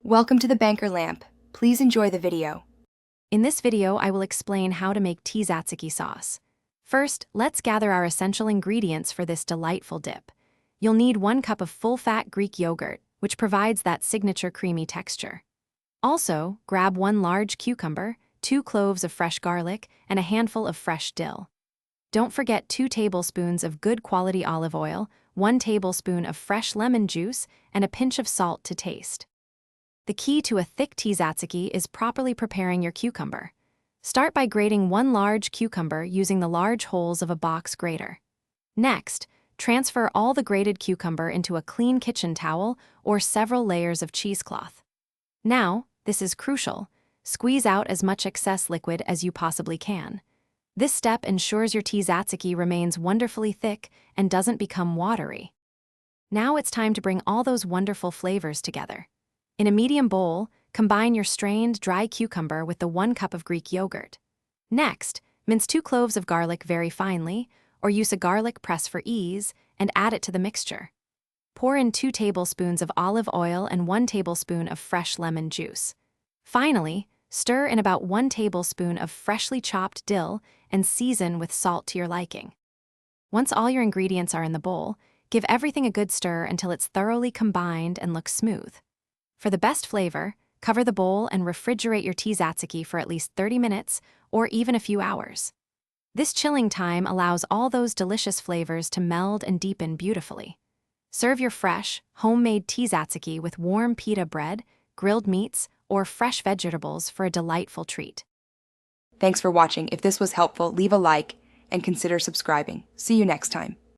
Welcome to the Banker Lamp. Please enjoy the video. In this video, I will explain how to make Tzatziki sauce. First, let's gather our essential ingredients for this delightful dip. You'll need 1 cup of full-fat Greek yogurt, which provides that signature creamy texture. Also, grab 1 large cucumber, 2 cloves of fresh garlic, and a handful of fresh dill. Don't forget 2 tablespoons of good quality olive oil, 1 tablespoon of fresh lemon juice, and a pinch of salt to taste. The key to a thick tzatziki is properly preparing your cucumber. Start by grating 1 large cucumber using the large holes of a box grater. Next, transfer all the grated cucumber into a clean kitchen towel or several layers of cheesecloth. Now, this is crucial, squeeze out as much excess liquid as you possibly can. This step ensures your tzatziki remains wonderfully thick and doesn't become watery. Now it's time to bring all those wonderful flavors together. In a medium bowl, combine your strained dry cucumber with the 1 cup of Greek yogurt. Next, mince 2 cloves of garlic very finely, or use a garlic press for ease, and add it to the mixture. Pour in 2 tablespoons of olive oil and 1 tablespoon of fresh lemon juice. Finally, stir in about 1 tablespoon of freshly chopped dill and season with salt to your liking. Once all your ingredients are in the bowl, give everything a good stir until it's thoroughly combined and looks smooth. For the best flavor, cover the bowl and refrigerate your tzatziki for at least 30 minutes or even a few hours. This chilling time allows all those delicious flavors to meld and deepen beautifully. Serve your fresh, homemade tzatziki with warm pita bread, grilled meats, or fresh vegetables for a delightful treat. Thanks for watching. If this was helpful, leave a like and consider subscribing. See you next time.